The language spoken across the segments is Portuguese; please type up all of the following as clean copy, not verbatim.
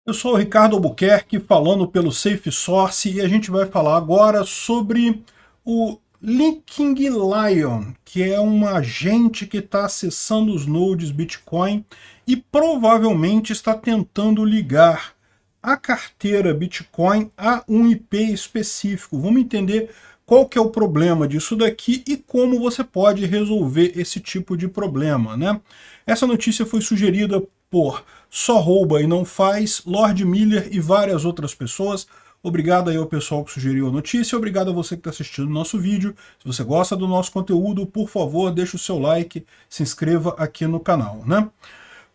Eu sou o Ricardo Albuquerque, falando pelo SafeSource, e a gente vai falar agora sobre o Linking Lion, que é um agente que está acessando os nodes Bitcoin e provavelmente está tentando ligar a carteira Bitcoin a um IP específico. Vamos entender qual que é o problema disso daqui e como você pode resolver esse tipo de problema, né? Essa notícia foi sugerida por Só Rouba e Não Faz, Lord Miller e várias outras pessoas. Obrigado aí ao pessoal que sugeriu a notícia, obrigado a você que está assistindo o nosso vídeo. Se você gosta do nosso conteúdo, por favor, deixe o seu like, se inscreva aqui no canal, né?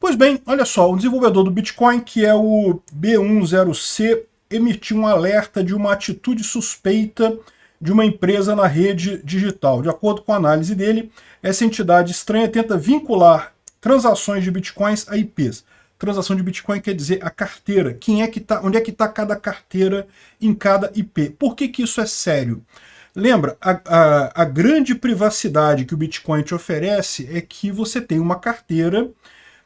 Pois bem, olha só, o desenvolvedor do Bitcoin, que é o B10C, emitiu um alerta de uma atitude suspeita de uma empresa na rede digital. De acordo com a análise dele, essa entidade estranha tenta vincular transações de Bitcoins a IPs. Transação de Bitcoin quer dizer a carteira. Onde é que está cada carteira em cada IP? Por que isso é sério? Lembra, a grande privacidade que o Bitcoin te oferece é que você tem uma carteira,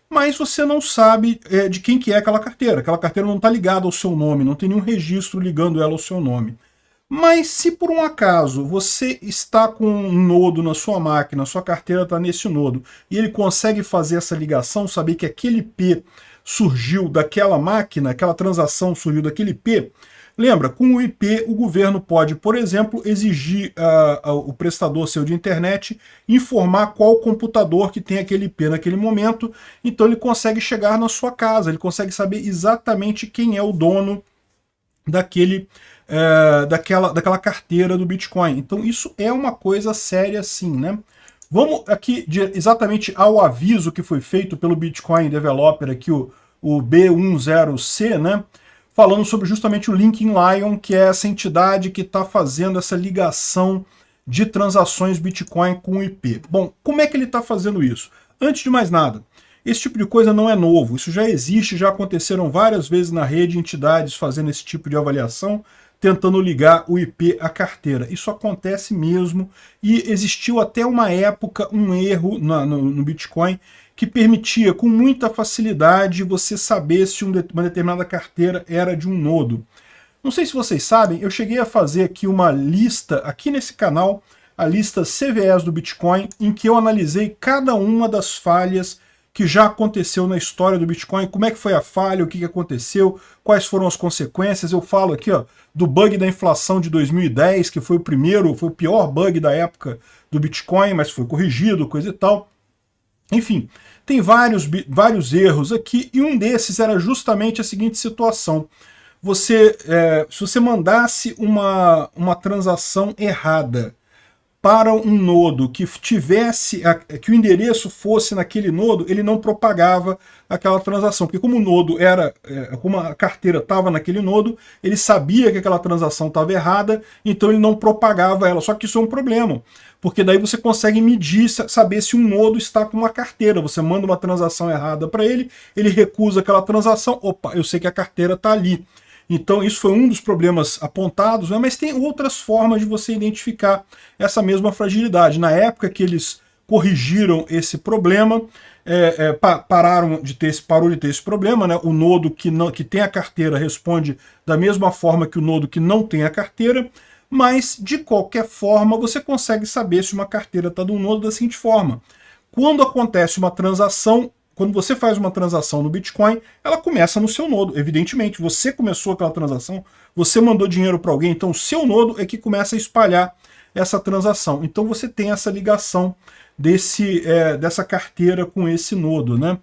mas você não sabe de quem que é aquela carteira. Aquela carteira não está ligada ao seu nome, não tem nenhum registro ligando ela ao seu nome. Mas se por um acaso você está com um nodo na sua máquina, sua carteira está nesse nodo, e ele consegue fazer essa ligação, saber que aquele IP surgiu daquela máquina, aquela transação surgiu daquele IP, lembra, com o IP o governo pode, por exemplo, exigir o prestador seu de internet informar qual computador que tem aquele IP naquele momento, então ele consegue chegar na sua casa, ele consegue saber exatamente quem é o dono daquela carteira do Bitcoin. Então isso é uma coisa séria sim, né? Vamos aqui exatamente ao aviso que foi feito pelo Bitcoin Developer, aqui o B10C, né? Falando sobre justamente o Linking Lion, que é essa entidade que está fazendo essa ligação de transações Bitcoin com o IP. Bom, como é que ele está fazendo isso? Antes de mais nada, esse tipo de coisa não é novo, isso já existe, já aconteceram várias vezes na rede entidades fazendo esse tipo de avaliação, tentando ligar o IP à carteira. Isso acontece mesmo e existiu até uma época um erro no Bitcoin que permitia com muita facilidade você saber se uma determinada carteira era de um nodo. Não sei se vocês sabem, eu cheguei a fazer aqui uma lista, aqui nesse canal, a lista CVEs do Bitcoin, em que eu analisei cada uma das falhas que já aconteceu na história do Bitcoin, como é que foi a falha, o que aconteceu, quais foram as consequências. Eu falo aqui do bug da inflação de 2010, que foi o pior bug da época do Bitcoin, mas foi corrigido, coisa e tal. Enfim, tem vários erros aqui, e um desses era justamente a seguinte situação. Se você mandasse uma transação errada para um nodo que que o endereço fosse naquele nodo, ele não propagava aquela transação, porque como o nodo como a carteira estava naquele nodo, ele sabia que aquela transação estava errada, então ele não propagava ela. Só que isso é um problema, porque daí você consegue medir, saber se um nodo está com uma carteira. Você manda uma transação errada para ele, ele recusa aquela transação, opa, eu sei que a carteira está ali. Então isso foi um dos problemas apontados, né? Mas tem outras formas de você identificar essa mesma fragilidade. Na época que eles corrigiram esse problema, parou de ter esse problema, né? O nodo que tem a carteira responde da mesma forma que o nodo que não tem a carteira, mas de qualquer forma você consegue saber se uma carteira está de um nodo da seguinte forma. Quando acontece uma transação, quando você faz uma transação no Bitcoin, ela começa no seu nodo. Evidentemente, você começou aquela transação, você mandou dinheiro para alguém, então o seu nodo é que começa a espalhar essa transação. Então você tem essa ligação dessa carteira com esse nodo, né?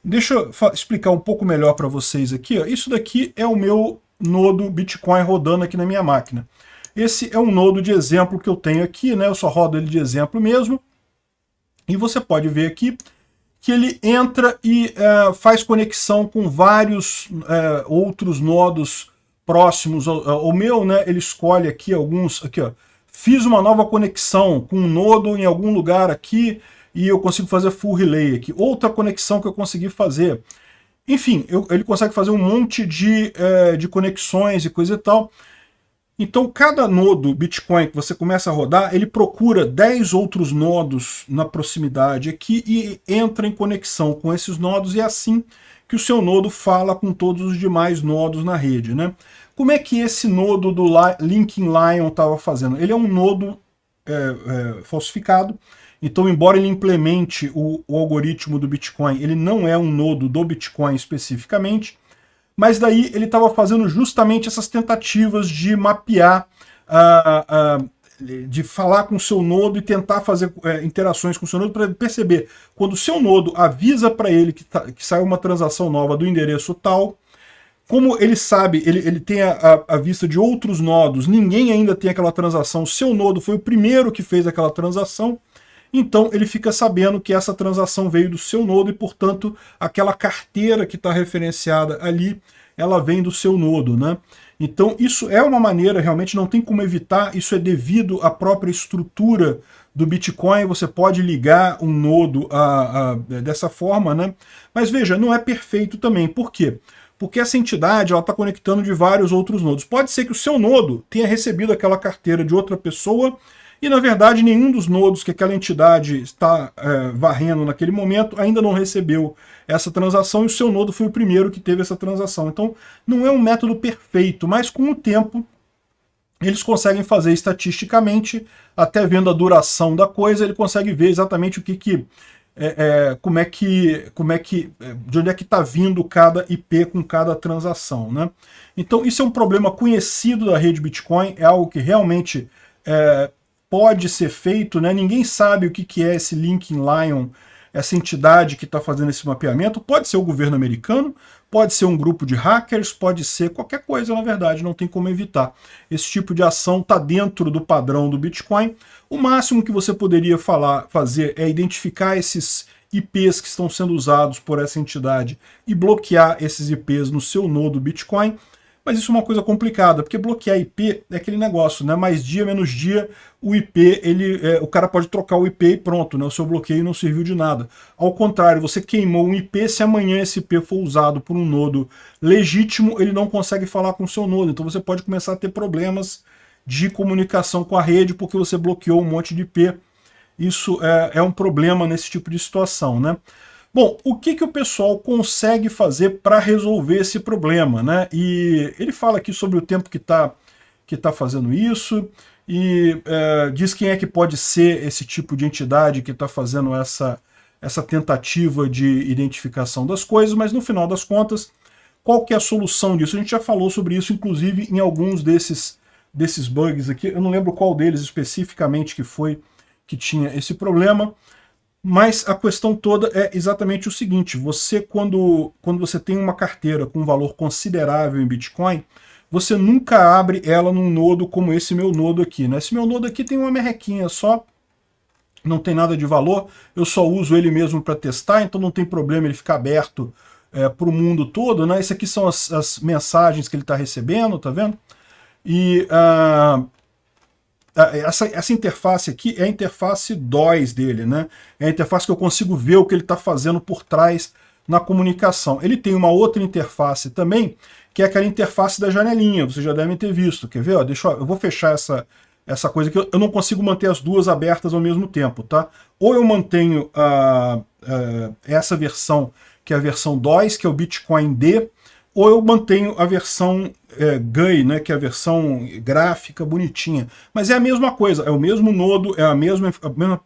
Deixa eu explicar um pouco melhor para vocês aqui. Isso daqui é o meu nodo Bitcoin rodando aqui na minha máquina. Esse é um nodo de exemplo que eu tenho aqui, né? Eu só rodo ele de exemplo mesmo. E você pode ver aqui que ele entra e faz conexão com vários outros nodos próximos ao meu, né? Ele escolhe aqui alguns, aqui ó, fiz uma nova conexão com um nodo em algum lugar aqui e eu consigo fazer full relay aqui. Outra conexão que eu consegui fazer. Enfim, ele consegue fazer um monte de conexões e coisa e tal. Então, cada nodo Bitcoin que você começa a rodar, ele procura 10 outros nodos na proximidade aqui e entra em conexão com esses nodos, e é assim que o seu nodo fala com todos os demais nodos na rede, né? Como é que esse nodo do Linking Lion estava fazendo? Ele é um nodo falsificado, então embora ele implemente o algoritmo do Bitcoin, ele não é um nodo do Bitcoin especificamente, mas daí ele estava fazendo justamente essas tentativas de mapear, de falar com o seu nodo e tentar fazer interações com o seu nodo para perceber quando o seu nodo avisa para ele que saiu uma transação nova do endereço tal. Como ele sabe, ele tem a vista de outros nodos, ninguém ainda tem aquela transação, o seu nodo foi o primeiro que fez aquela transação, então ele fica sabendo que essa transação veio do seu nodo e, portanto, aquela carteira que está referenciada ali, ela vem do seu nodo, né? Então isso é uma maneira, realmente não tem como evitar, isso é devido à própria estrutura do Bitcoin, você pode ligar um nodo dessa forma, né? Mas veja, não é perfeito também, por quê? Porque essa entidade está conectando de vários outros nodos. Pode ser que o seu nodo tenha recebido aquela carteira de outra pessoa e, na verdade, nenhum dos nodos que aquela entidade está varrendo naquele momento ainda não recebeu essa transação e o seu nodo foi o primeiro que teve essa transação. Então, não é um método perfeito, mas com o tempo eles conseguem fazer estatisticamente, até vendo a duração da coisa, ele consegue ver exatamente o que de onde é que está vindo cada IP com cada transação, né? Então isso é um problema conhecido da rede Bitcoin, é algo que realmente pode ser feito, né? Ninguém sabe o que é esse Linking Lion, essa entidade que está fazendo esse mapeamento. Pode ser o governo americano, pode ser um grupo de hackers, pode ser qualquer coisa, na verdade, não tem como evitar. Esse tipo de ação está dentro do padrão do Bitcoin. O máximo que você poderia fazer é identificar esses IPs que estão sendo usados por essa entidade e bloquear esses IPs no seu nodo Bitcoin. Mas isso é uma coisa complicada, porque bloquear IP é aquele negócio, né? Mais dia, menos dia, o IP, o cara pode trocar o IP e pronto, né? O seu bloqueio não serviu de nada. Ao contrário, você queimou um IP, se amanhã esse IP for usado por um nodo legítimo, ele não consegue falar com o seu nodo. Então você pode começar a ter problemas de comunicação com a rede, porque você bloqueou um monte de IP. Isso é um problema nesse tipo de situação, né? Bom, o que o pessoal consegue fazer para resolver esse problema, né? E ele fala aqui sobre o tempo que tá fazendo isso, e diz quem é que pode ser esse tipo de entidade que está fazendo essa tentativa de identificação das coisas, mas no final das contas, qual que é a solução disso? A gente já falou sobre isso, inclusive, em alguns desses bugs aqui. Eu não lembro qual deles especificamente que foi que tinha esse problema, mas a questão toda é exatamente o seguinte: você, quando você tem uma carteira com um valor considerável em Bitcoin, você nunca abre ela num nodo como esse meu nodo aqui, né? Esse meu nodo aqui tem uma merrequinha só, não tem nada de valor, eu só uso ele mesmo para testar, então não tem problema ele ficar aberto para o mundo todo, né? Isso aqui são as mensagens que ele está recebendo, tá vendo? E essa interface aqui é a interface DOS dele, né? É a interface que eu consigo ver o que ele está fazendo por trás na comunicação. Ele tem uma outra interface também, que é aquela interface da janelinha, vocês já devem ter visto. Quer ver? Ó, eu vou fechar essa coisa aqui, eu não consigo manter as duas abertas ao mesmo tempo, tá? Ou eu mantenho essa versão, que é a versão DOS, que é o Bitcoin D, ou eu mantenho a versão GUI, né, que é a versão gráfica, bonitinha. Mas é a mesma coisa, é o mesmo nodo, é a mesma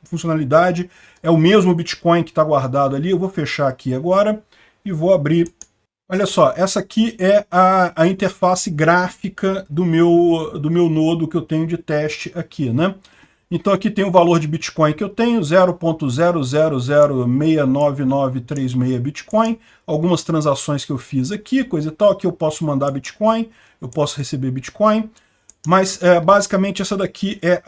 funcionalidade, é o mesmo Bitcoin que está guardado ali. Eu vou fechar aqui agora e vou abrir. Olha só, essa aqui é a interface gráfica do meu nodo que eu tenho de teste aqui, né? Então aqui tem o valor de Bitcoin que eu tenho, 0.000699936 Bitcoin, algumas transações que eu fiz aqui, coisa e tal. Aqui eu posso mandar Bitcoin, eu posso receber Bitcoin, mas basicamente essa daqui é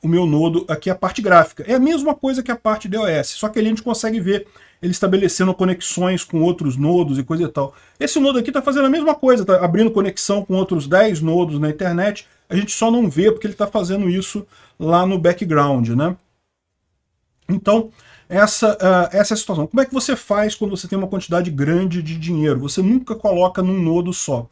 o meu nodo, aqui é a parte gráfica. É a mesma coisa que a parte DOS, só que ali a gente consegue ver ele estabelecendo conexões com outros nodos e coisa e tal. Esse nodo aqui está fazendo a mesma coisa, está abrindo conexão com outros 10 nodos na internet, a gente só não vê porque ele está fazendo isso lá no background, né? Então, essa é a situação. Como é que você faz quando você tem uma quantidade grande de dinheiro? Você nunca coloca num nodo só.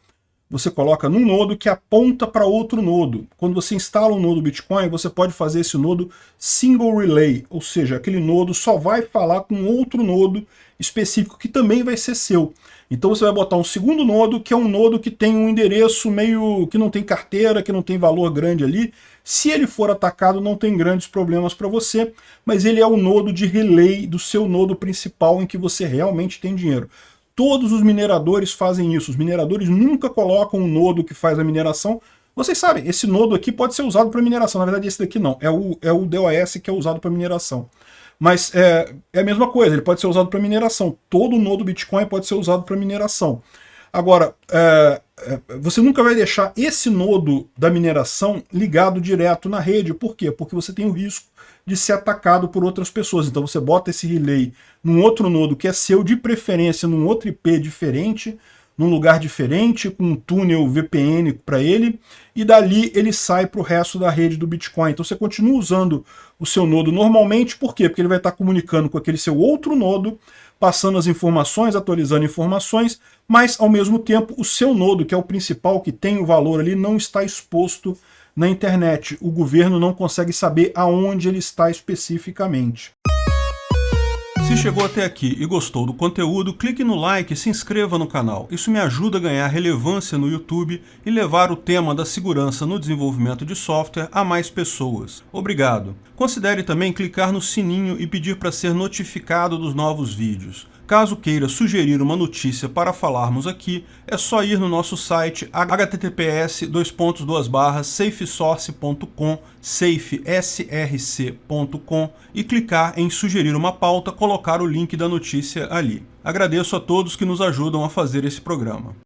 você coloca num nodo que aponta para outro nodo. Quando você instala um nodo Bitcoin, você pode fazer esse nodo single relay, ou seja, aquele nodo só vai falar com outro nodo específico que também vai ser seu. Então você vai botar um segundo nodo, que é um nodo que tem um endereço meio que não tem carteira, que não tem valor grande ali. Se ele for atacado, não tem grandes problemas para você, mas ele é o nodo de relay do seu nodo principal em que você realmente tem dinheiro. Todos os mineradores fazem isso. Os mineradores nunca colocam um nodo que faz a mineração. Vocês sabem, esse nodo aqui pode ser usado para mineração. Na verdade, esse daqui não. É o DOS que é usado para mineração. Mas é a mesma coisa, ele pode ser usado para mineração. Todo nodo Bitcoin pode ser usado para mineração. Agora, você nunca vai deixar esse nodo da mineração ligado direto na rede. Por quê? Porque você tem o risco de ser atacado por outras pessoas. Então você bota esse relay num outro nodo que é seu, de preferência num outro IP diferente, num lugar diferente, com um túnel VPN para ele, e dali ele sai para o resto da rede do Bitcoin. Então você continua usando o seu nodo normalmente, por quê? Porque ele vai estar comunicando com aquele seu outro nodo, passando as informações, atualizando informações, mas ao mesmo tempo o seu nodo, que é o principal, que tem o valor ali, não está exposto na internet. O governo não consegue saber aonde ele está especificamente. Se chegou até aqui e gostou do conteúdo, clique no like e se inscreva no canal. Isso me ajuda a ganhar relevância no YouTube e levar o tema da segurança no desenvolvimento de software a mais pessoas. Obrigado. Considere também clicar no sininho e pedir para ser notificado dos novos vídeos. Caso queira sugerir uma notícia para falarmos aqui, é só ir no nosso site https://safesource.com, safesrc.com, e clicar em sugerir uma pauta, colocar o link da notícia ali. Agradeço a todos que nos ajudam a fazer esse programa.